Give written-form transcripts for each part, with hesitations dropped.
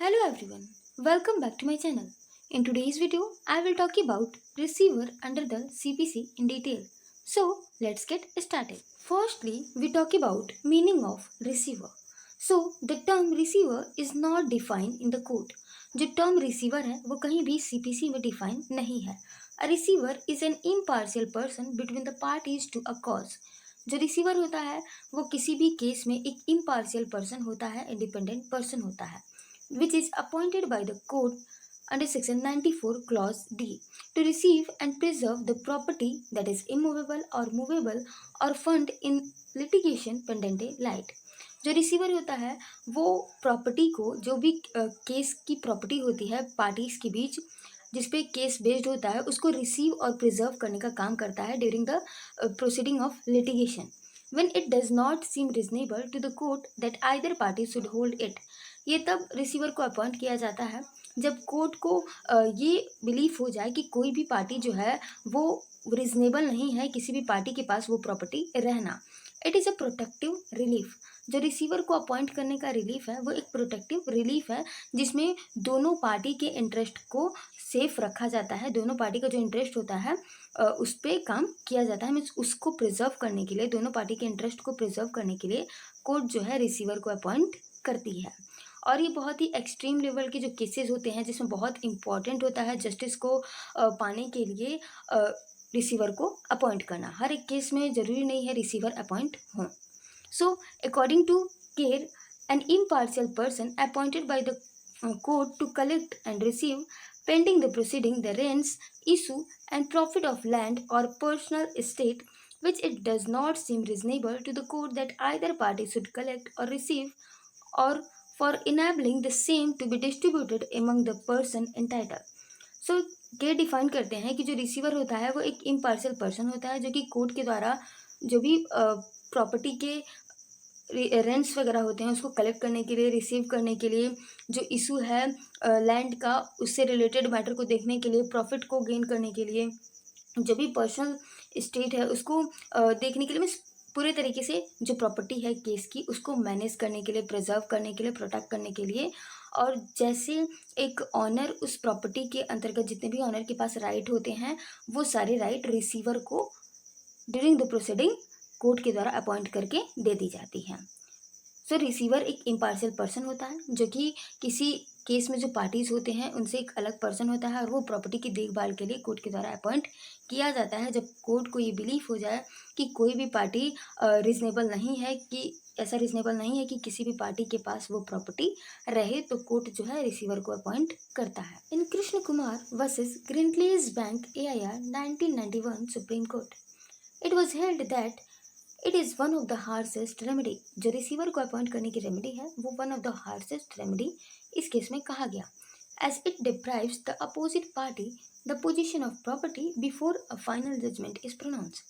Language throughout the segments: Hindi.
Hello everyone, welcome back to my channel. In today's video, I will talk about receiver under the CPC in detail. So, let's get started. Firstly, we talk about meaning of receiver. So, the term receiver is not defined in the code. जो term receiver है वो कहीं भी CPC में define नहीं है. A receiver is an impartial person between the parties to a cause. जो रिसीवर होता है वो किसी भी केस में एक इम्पार्शियल पर्सन होता है, इंडिपेंडेंट पर्सन होता है, which is appointed by the court under section 94 clause D to receive and preserve the property that is immovable or movable or fund in litigation pendente light. जो रिसीवर होता है वो प्रॉपर्टी को, जो भी केस की प्रॉपर्टी होती है पार्टीज के बीच जिसपे केस बेस्ड होता है, उसको रिसीव और प्रिजर्व करने का काम करता है during the proceeding of litigation when it does not seem reasonable to the court that either party should hold it. ये तब रिसीवर को अपॉइंट किया जाता है जब कोर्ट को ये बिलीफ हो जाए कि कोई भी पार्टी जो है वो रिजनेबल नहीं है किसी भी पार्टी के पास वो प्रॉपर्टी रहना. It is a protective relief. जो रिसीवर को अपॉइंट करने का रिलीफ है वो एक प्रोटेक्टिव रिलीफ है जिसमें दोनों पार्टी के इंटरेस्ट को सेफ रखा जाता है. दोनों पार्टी का जो इंटरेस्ट होता है उस पर काम किया जाता है. मीन्स उसको प्रिजर्व करने के लिए, दोनों पार्टी के इंटरेस्ट को प्रिजर्व करने के लिए कोर्ट जो है रिसीवर को अपॉइंट करती है. और ये बहुत ही एक्सट्रीम लेवल के जो केसेस होते हैं जिसमें बहुत इंपॉर्टेंट होता है जस्टिस को पाने के लिए रिसीवर को अपॉइंट करना. हर एक केस में ज़रूरी नहीं है रिसीवर अपॉइंट हों. So according to Kerr, an impartial person appointed by the court to collect and receive pending the proceeding the rents, issue and profit of land or personal estate which it does not seem reasonable to the court that either party should collect or receive, or for enabling the same to be distributed among the person entitled. सो ये डिफाइन करते हैं कि जो रिसीवर होता है वो एक इम्पार्शियल पर्सन होता है जो कि कोर्ट के द्वारा जो भी प्रॉपर्टी के रेंट्स वगैरह होते हैं उसको कलेक्ट करने के लिए, रिसीव करने के लिए, जो इशू है लैंड का उससे रिलेटेड मैटर को देखने के लिए, प्रॉफिट को गेन करने के लिए, जो भी पर्सनल स्टेट है उसको देखने के लिए, मीन्स पूरे तरीके से जो प्रॉपर्टी है केस की उसको मैनेज करने के लिए, प्रिजर्व करने के लिए, प्रोटेक्ट करने के लिए. और जैसे एक ऑनर उस प्रॉपर्टी के अंतर्गत जितने भी ऑनर के पास राइट होते हैं वो सारे राइट रिसीवर को ड्यूरिंग द प्रोसीडिंग कोर्ट के द्वारा अपॉइंट करके दे दी जाती है. सो रिसीवर एक इम्पार्शियल पर्सन होता है जो कि किसी केस में जो पार्टीज होते हैं उनसे एक अलग पर्सन होता है और वो प्रॉपर्टी की देखभाल के लिए कोर्ट के द्वारा अपॉइंट किया जाता है. जब कोर्ट को ये बिलीफ हो जाए कि कोई भी पार्टी रीजनेबल नहीं है, कि ऐसा रीजनेबल नहीं है कि किसी भी पार्टी के पास वो प्रॉपर्टी रहे, तो कोर्ट जो है रिसीवर को अपॉइंट करता है. In Krishna Kumar versus Grindlays bank AIR 1991 supreme court, it was held that it is one of the harshest remedy. जो रिसीवर को अपॉइंट करने की रेमेडी है वो one of the harshest remedy इस केस में कहा गया, as it deprives the opposite party the possession of property before a final judgment is pronounce.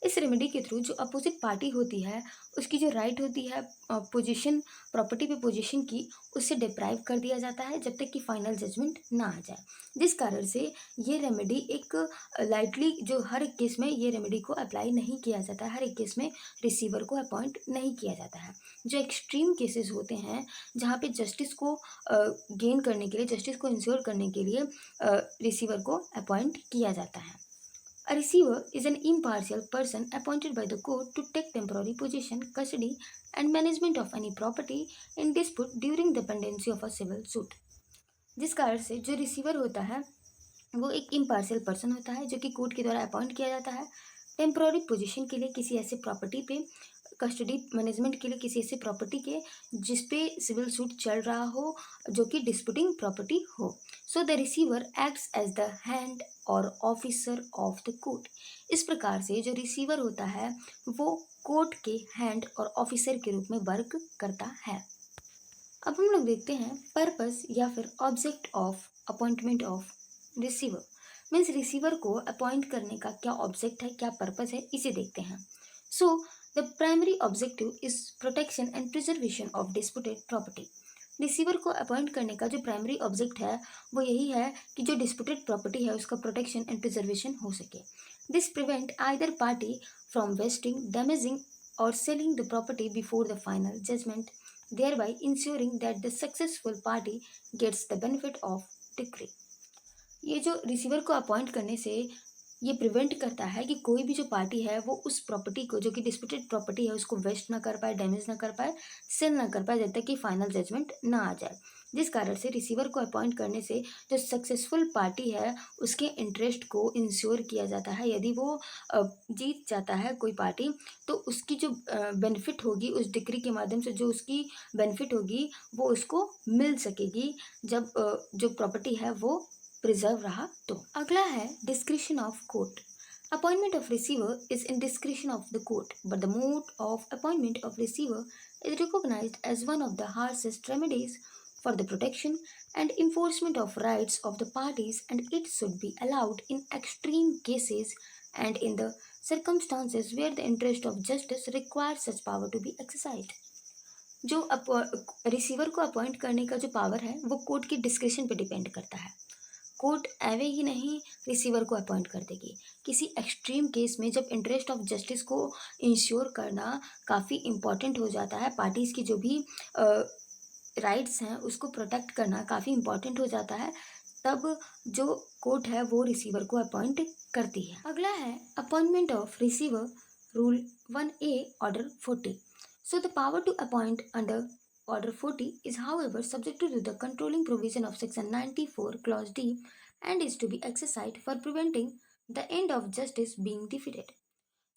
इस रेमेडी के थ्रू जो अपोजिट पार्टी होती है उसकी जो राइट होती है पोजीशन, प्रॉपर्टी पे पोजीशन की, उससे डिप्राइव कर दिया जाता है जब तक कि फाइनल जजमेंट ना आ जाए. जिस कारण से ये रेमेडी एक लाइटली, जो हर एक केस में ये रेमेडी को अप्लाई नहीं किया जाता है, हर एक केस में रिसीवर को अपॉइंट नहीं किया जाता है. जो एक्सट्रीम केसेस होते हैं जहाँ पे जस्टिस को गेन करने के लिए, जस्टिस को इंश्योर करने के लिए रिसीवर को अपॉइंट किया जाता है. A receiver is an impartial person appointed by the court to take temporary possession, custody, and management of any property in dispute during the pendency of a civil suit. जिस कारण से जो रिसीवर होता है वो एक इम्पार्शियल पर्सन होता है जो कि कोर्ट के द्वारा अपॉइंट किया जाता है टेम्पोररी पोजीशन के लिए किसी ऐसे प्रॉपर्टी पे, कस्टडी मैनेजमेंट के लिए किसी ऐसे प्रॉपर्टी के जिस पे सिविल सूट चल रहा हो, जो कि डिस्प्यूटिंग प्रॉपर्टी हो. So the receiver acts as the hand और ऑफिसर ऑफ द कोर्ट. इस प्रकार से जो रिसीवर होता है वो कोर्ट के हैंड और ऑफिसर के रूप में वर्क करता है. अब हम लोग देखते हैं पर्पस या फिर object of appointment of receiver. Means receiver को अपॉइंट करने का क्या ऑब्जेक्ट है, क्या पर्पस है, इसे देखते हैं. So the primary objective is protection and preservation of disputed property. Receiver को अपॉइंट करने का जो प्राइमरी ऑब्जेक्ट है वो यही है कि जो डिस्प्यूटेड प्रॉपर्टी है उसका प्रोटेक्शन एंड प्रिजर्वेशन हो सके. This prevent either party from wasting, damaging और selling the property before the final judgment thereby ensuring that the successful party gets the benefit of decree. ये जो रिसीवर को अपॉइंट करने से ये प्रिवेंट करता है कि कोई भी जो पार्टी है वो उस प्रॉपर्टी को, जो कि डिस्प्यूटेड प्रॉपर्टी है, उसको वेस्ट ना कर पाए, डैमेज ना कर पाए, सेल ना कर पाए, जब तक कि फाइनल जजमेंट ना आ जाए। जिस कारण से रिसीवर को अपॉइंट करने से जो सक्सेसफुल पार्टी है उसके इंटरेस्ट को इंश्योर किया जाता है। यदि वो जीत जाता है कोई पार्टी, तो उसकी जो बेनिफिट होगी उस डिक्री के माध्यम से, जो उसकी बेनिफिट होगी वो उसको मिल सकेगी जब जो प्रॉपर्टी है वो प्रिजर्व रहा। तो अगला है discretion of court. Appointment of receiver is in discretion of the court, but the mode of appointment of receiver is recognized as one of the harshest remedies for the protection and enforcement of rights of the parties, and it should be allowed in extreme cases and in the circumstances where the interest of justice requires such power to be exercised. जो रिसीवर को अपॉइंट करने का जो पावर है वो कोर्ट की डिस्क्रिशन पे डिपेंड करता है। कोर्ट एवे ही नहीं रिसीवर को अपॉइंट कर देगी। किसी एक्सट्रीम केस में जब इंटरेस्ट ऑफ जस्टिस को इंश्योर करना काफ़ी इम्पॉर्टेंट हो जाता है, पार्टीज़ की जो भी राइट्स हैं उसको प्रोटेक्ट करना काफ़ी इम्पॉर्टेंट हो जाता है, तब जो कोर्ट है वो रिसीवर को अपॉइंट करती है। अगला है appointment of receiver, rule 1A order 40। So the power to appoint under Order 40 is, however, subject to the controlling provision of Section 94, Clause D, and is to be exercised for preventing the end of justice being defeated.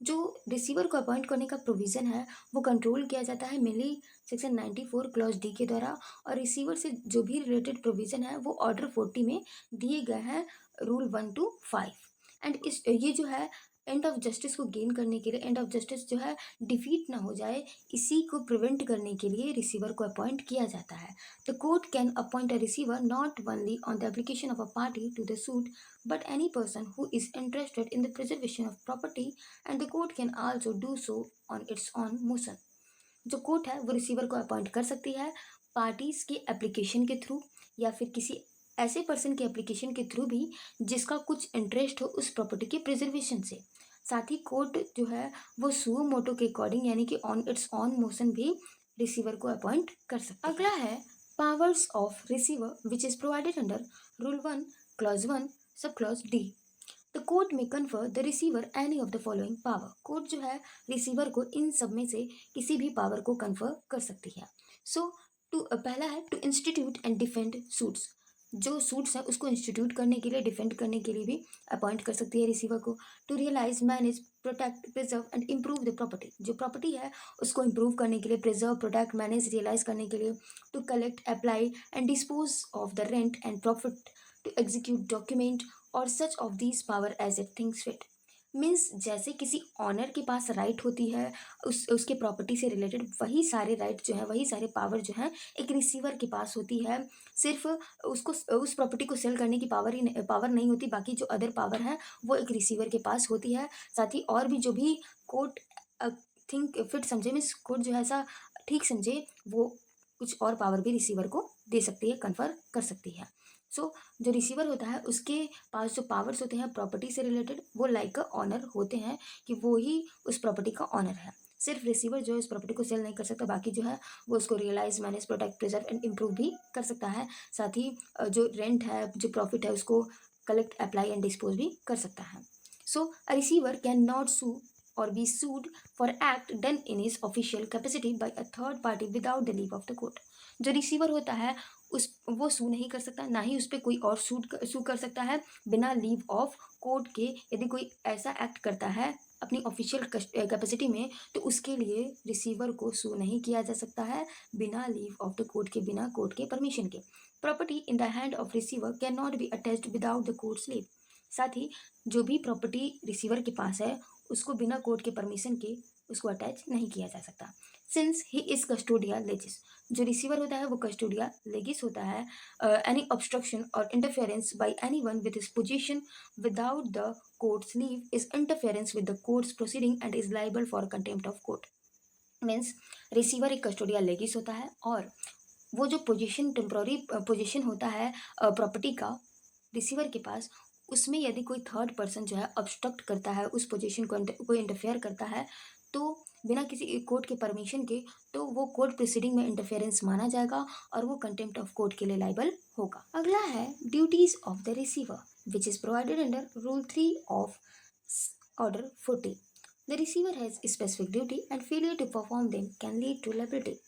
जो रिसीवर को अपॉइंट करने का प्रोविज़न है वो कंट्रोल किया जाता है मेनली सेक्शन 94 क्लॉज डी के द्वारा, और रिसीवर से जो भी रिलेटेड प्रोविज़न है वो ऑर्डर 40 में दिए गए हैं, रूल 1 to 5। एंड इस ये जो है एंड ऑफ जस्टिस को गेन करने के लिए, एंड ऑफ जस्टिस जो है डिफीट ना हो जाए, इसी को प्रिवेंट करने के लिए रिसीवर को अपॉइंट किया जाता है। The court can appoint a receiver not only on the application of a party to the suit, but any person who is interested in the preservation of property, and the court can also do so on its own motion. जो कोर्ट है वो रिसीवर को अपॉइंट कर सकती है पार्टीज के एप्लीकेशन के थ्रू, या फिर किसी ऐसे पर्सन के एप्लीकेशन के थ्रू भी जिसका कुछ इंटरेस्ट हो उस प्रॉपर्टी के प्रिजर्वेशन से। साथ ही कोर्ट जो है वो सुओ मोटो के अकॉर्डिंग, यानी कि ऑन इट्स ऑन मोशन भी रिसीवर को अपॉइंट कर सकती है। अगला है powers of receiver which is provided under rule 1 clause 1 sub clause D. The court may confer the receiver any of the following power. Court जो है रिसीवर को इन सब में से किसी भी पावर को कन्फर कर सकती है। सो पहला है to institute and defend suits. जो सूट्स हैं उसको इंस्टीट्यूट करने के लिए, डिफेंड करने के लिए भी अपॉइंट कर सकती है रिसीवर को। To realise, manage, protect, preserve and improve the property. जो प्रॉपर्टी है उसको इम्प्रूव करने के लिए, प्रिजर्व, प्रोटेक्ट, मैनेज, रियलाइज करने के लिए। To collect, apply and dispose of the rent and profit, to execute, document और such of these power as it thinks fit. Means जैसे किसी ऑनर के पास राइट होती है उसके प्रॉपर्टी से रिलेटेड, वही सारे राइट जो हैं, वही सारे पावर जो हैं एक रिसीवर के पास होती है। सिर्फ उसको उस प्रॉपर्टी को सेल करने की पावर नहीं होती, बाकी जो अदर पावर है वो एक रिसीवर के पास होती है। साथ ही और भी जो भी कोर्ट थिंक फिट समझे, मीन्स कोर्ट जो है ऐसा ठीक समझे, वो कुछ और पावर भी रिसीवर को दे सकती है, कन्फर कर सकती है। सो जो रिसीवर होता है उसके पास जो पावर्स होते हैं प्रॉपर्टी से रिलेटेड, वो लाइक अ ऑनर होते हैं, कि वो ही उस प्रॉपर्टी का ऑनर है। सिर्फ रिसीवर जो है उस प्रॉपर्टी को सेल नहीं कर सकता, बाकी जो है वो उसको realise, manage, protect, preserve and improve भी कर सकता है। साथ ही जो रेंट है, जो प्रॉफिट है, उसको कलेक्ट, अप्लाई एंड डिस्पोज भी कर सकता है। So a receiver can not sue or be sued for act done in his official capacity by a third party without the leave of the court. जो रिसीवर होता है उस वो सू नहीं कर सकता, ना ही उस पर कोई और सू कर सकता है बिना लीव ऑफ कोर्ट के। यदि कोई ऐसा एक्ट करता है अपनी ऑफिशियल कैपेसिटी में, तो उसके लिए रिसीवर को सू नहीं किया जा सकता है बिना लीव ऑफ द कोर्ट के, बिना कोर्ट के परमिशन के। Property in the hand of receiver can not be attached without the courts leave. साथ ही जो भी प्रॉपर्टी रिसीवर के पास है उसको बिना कोर्ट के परमिशन के उसको अटैच नहीं किया जा सकता। सिंस ही इज कस्टोडिया लेजिस, जो रिसीवर होता है वो कस्टोडिया लेगिस होता है। एनी ऑब्स्ट्रक्शन और interference bye anyone with his position without the courts leave is interference with the courts proceeding and is liable for contempt of court. Means receiver एक कस्टोडिया लेगिस होता है, और वो जो पोजीशन, टेम्प्रोरी पोजीशन होता है प्रॉपर्टी का रिसीवर के पास, उसमें यदि कोई थर्ड पर्सन जो है ऑब्स्ट्रक्ट करता है उस पोजीशन को, कोई इंटरफेयर करता है, तो बिना किसी कोर्ट के परमिशन के, तो वो कोर्ट प्रोसीडिंग में इंटरफेरेंस माना जाएगा और वो कंटेम्प्ट ऑफ कोर्ट के लिए लाइबल होगा। अगला है duties of the receiver which is provided under rule 3 of order 40। The receiver has specific duty and failure to perform them can lead to liability.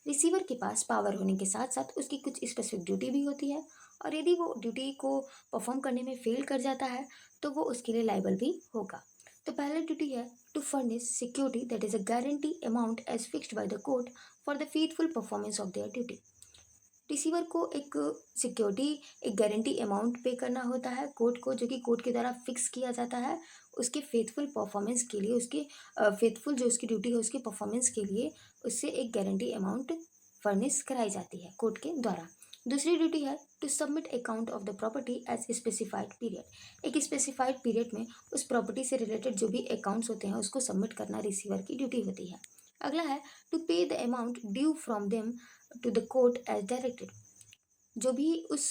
Receiver के पास पावर होने के साथ साथ उसकी कुछ स्पेसिफिक ड्यूटी भी होती है और यदि वो ड्यूटी को परफॉर्म करने में फेल कर जाता है तो वो उसके लिए लाइबल भी होगा। तो पहला ड्यूटी है to furnish security that is a guarantee amount as fixed by the court for the faithful performance of their duty. Receiver को एक सिक्योरिटी, एक गारंटी अमाउंट पे करना होता है कोर्ट को, जो कि कोर्ट के द्वारा फिक्स किया जाता है उसके फेथफुल परफॉर्मेंस के लिए, उसके फेथफुल जो उसकी ड्यूटी है उसके परफॉर्मेंस के लिए उससे एक गारंटी अमाउंट फर्निश कराई जाती है कोर्ट के द्वारा। दूसरी ड्यूटी है to submit account of the property as specified period. एक स्पेसिफाइड पीरियड में उस प्रॉपर्टी से रिलेटेड जो भी अकाउंट्स होते हैं उसको सबमिट करना रिसीवर की ड्यूटी होती है। अगला है to pay the amount due from them to the court as directed. जो भी उस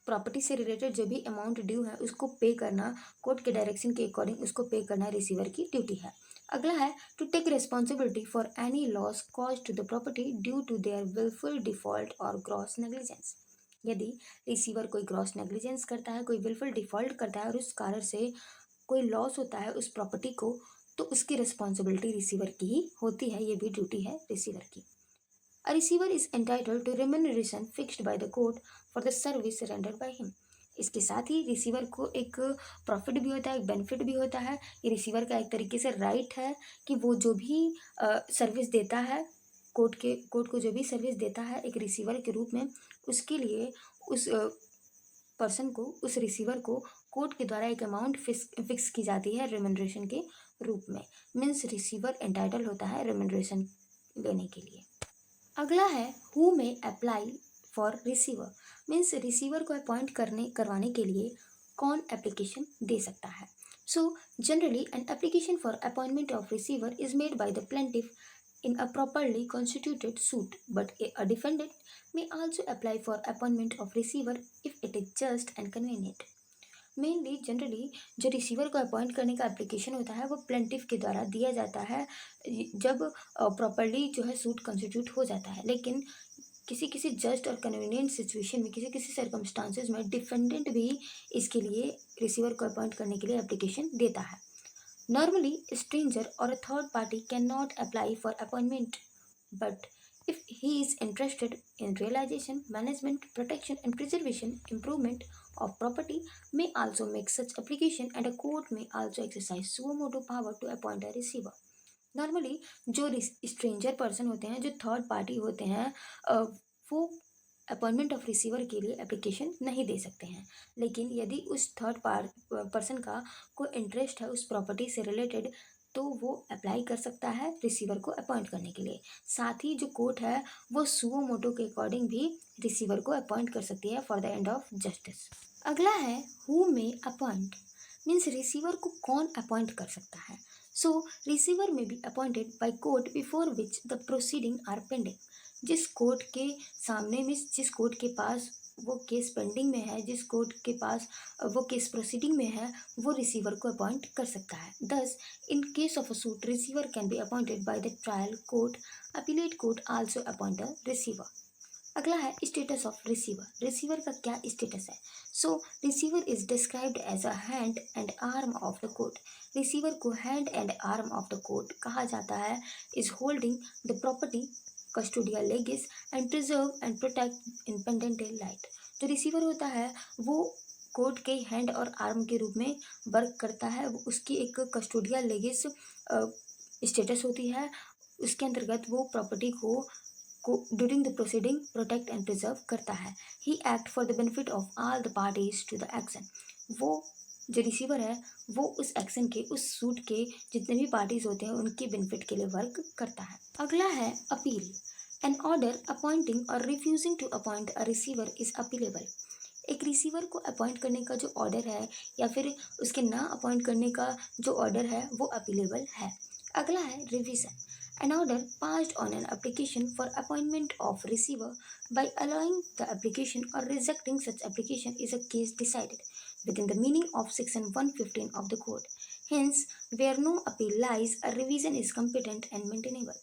प्रॉपर्टी से रिलेटेड जो भी अमाउंट ड्यू है उसको पे करना, कोर्ट के डायरेक्शन के अकॉर्डिंग उसको पे करना रिसीवर की ड्यूटी है। अगला है to take responsibility for any loss cause to the property due to their wilful default or gross negligence. यदि रिसीवर कोई ग्रॉस नेग्लिजेंस करता है, कोई विलफुल डिफॉल्ट करता है और उस कारण से कोई लॉस होता है उस प्रॉपर्टी को, तो उसकी रिस्पॉन्सिबिलिटी रिसीवर की ही होती है। ये भी ड्यूटी है रिसीवर की। A receiver is entitled to remuneration fixed by the court for the service rendered by him. इसके साथ ही रिसीवर को एक प्रॉफिट भी होता है, एक बेनिफिट भी होता है। ये रिसीवर का एक तरीके से राइट है कि वो जो भी सर्विस देता है कोर्ट को जो भी सर्विस देता है एक रिसीवर के रूप में, उसके लिए उस पर्सन को, उस रिसीवर को कोर्ट के द्वारा एक अमाउंट फिक्स की जाती है रेम्यूनरेशन के रूप में। मीन्स रिसीवर एंटाइटल होता है रेम्यूनरेशन लेने के लिए। अगला है हु में apply for receiver. Means receiver को अपॉइंट करवाने के लिए कौन एप्लीकेशन दे सकता है। So generally an application for appointment of receiver is made by the plaintiff in a properly constituted suit, but a defendant may also apply for appointment of receiver if it is just and convenient. Mainly generally जो रिसीवर को अपॉइंट करने का एप्लीकेशन होता है वो प्लेंटिफ के द्वारा दिया जाता है जब प्रॉपरली जो है सूट कंस्टिट्यूट हो जाता है। लेकिन किसी किसी जस्ट और कन्वीनियंट सिचुएशन में, किसी किसी सर्कमस्टांसेस में डिफेंडेंट भी इसके लिए रिसीवर को अपॉइंट करने के लिए एप्लीकेशन देता है। Normally, a stranger or a third party cannot apply for appointment, but if he is interested in realization, management, protection and preservation, improvement of property, may also make such application and a court may also exercise suo motu power to appoint a receiver. Normally जो स्ट्रेंजर पर्सन होते हैं, जो थर्ड पार्टी होते हैं, वो अपॉइंटमेंट ऑफ रिसीवर के लिए एप्लीकेशन नहीं दे सकते हैं। लेकिन यदि उस थर्ड पर्सन का कोई इंटरेस्ट है उस प्रॉपर्टी से रिलेटेड तो वो अप्लाई कर सकता है रिसीवर को अपॉइंट करने के लिए। साथ ही जो कोर्ट है वो सुओ मोटो के अकॉर्डिंग भी रिसीवर को अपॉइंट कर सकती है for the end of justice. अगला है हु में अपॉइंट। मीन्स रिसीवर को कौन अपॉइंट कर सकता है। So receiver may be appointed by court before which the proceeding are pending. जिस कोर्ट के सामने में, जिस कोर्ट के पास वो केस पेंडिंग में है, जिस कोर्ट के पास वो केस प्रोसीडिंग में है, वो रिसीवर को अपॉइंट कर सकता है। Thus in case of a suit receiver can be appointed by the trial court, appellate court also appoint the receiver. अगला है स्टेटस ऑफ रिसीवर। रिसीवर का क्या स्टेटस है। So receiver is described as a hand and arm of the court. Receiver को hand and arm of the court कहा जाता है। Is holding the property custodial legis and preserve and protect in pendente lite. जो रिसीवर होता है वो कोर्ट के हैंड और आर्म के रूप में वर्क करता है। वो उसकी एक कस्टोडियल लेगेस स्टेटस होती है। उसके अंतर्गत वो प्रॉपर्टी को during the proceeding protect and preserve करता है। He act for the benefit of all the parties to the action. वो जो रिसीवर है वो उस एक्शन के, उस सूट के जितने भी पार्टीज होते हैं उनके बेनिफिट के लिए वर्क करता है। अगला है appeal. An order appointing or refusing to appoint a receiver is appealable. एक रिसीवर को अपॉइंट करने का जो ऑर्डर है या फिर उसके ना अपॉइंट करने का जो ऑर्डर है वो अपीलेबल है। अगला है revision. An order passed on an application for appointment of receiver by allowing the application or rejecting such application is a case decided within the meaning of section 115 of the code. Hence, where no appeal lies, a revision is competent and maintainable.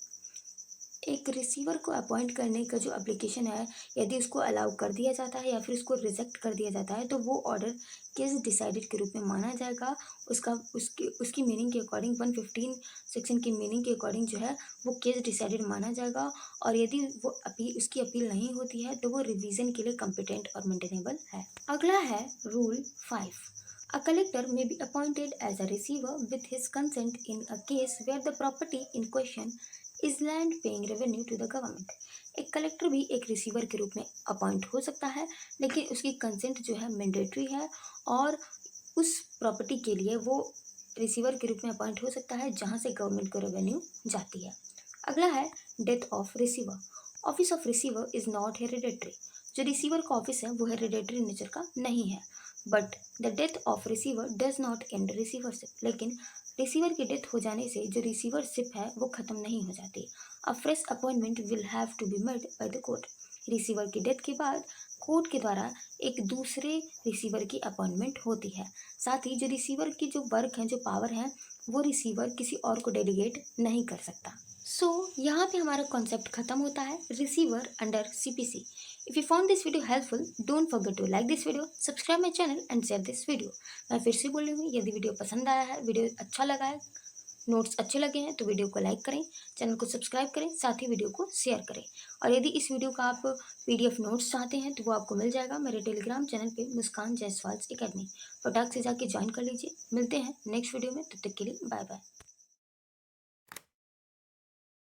एक रिसीवर को अपॉइंट करने का जो एप्लीकेशन है, यदि उसको अलाउ कर दिया जाता है या फिर उसको रिजेक्ट कर दिया जाता है तो वो ऑर्डर केस डिसाइडेड के रूप में माना जाएगा। उसका उसकी उसकी मीनिंग के अकॉर्डिंग 115 सेक्शन की मीनिंग के अकॉर्डिंग जो है वो केस डिसाइडेड माना जाएगा। और यदि वो अपील उसकी अपील नहीं होती है तो वो रिवीजन के लिए कम्पिटेंट और मेंटेनेबल है। अगला है rule 5। A collector may be appointed as a receiver with his consent in a case where the property in question is land paying revenue to the government। एक कलेक्टर भी एक रिसीवर के रूप में अपॉइंट हो सकता है, लेकिन उसकी कंसेंट जो है मैंडेटरी है और उस प्रॉपर्टी के लिए वो रिसीवर के रूप में अपॉइंट हो सकता है जहाँ से गवर्नमेंट को रेवेन्यू जाती है। अगला है death of receiver. Office of receiver is not hereditary. जो रिसीवर का ऑफिस है वो हेरिडेटरी नेचर का नहीं है। But the death of receiver does not and receivership. लेकिन रिसीवर की डेथ हो जाने से जो रिसीवरशिप है वो खत्म नहीं हो जाती। A fresh appointment will have to be made by the court. Receiver की डेथ के बाद कोर्ट के द्वारा एक दूसरे रिसीवर की अपॉइंटमेंट होती है। साथ ही जो रिसीवर की जो वर्क है, जो पावर है, वो रिसीवर किसी और को डेलीगेट नहीं कर सकता। सो यहाँ पे हमारा कॉन्सेप्ट खत्म होता है receiver under CPC. If you found this video helpful, don't forget to like this video, subscribe my channel and share this video. मैं फिर से बोल रही हूँ, यदि वीडियो पसंद आया है, वीडियो अच्छा लगा है, नोट्स अच्छे लगे हैं तो वीडियो को लाइक करें, चैनल को सब्सक्राइब करें, साथ ही वीडियो को शेयर करें। और यदि इस वीडियो का आप पीडीएफ नोट्स चाहते हैं तो वो आपको मिल जाएगा मेरे टेलीग्राम चैनल पे, मुस्कान जायसवाल एकेडमी। फटाक से जाके ज्वाइन कर लीजिए। मिलते हैं नेक्स्ट वीडियो में, तब तक के लिए बाय बाय।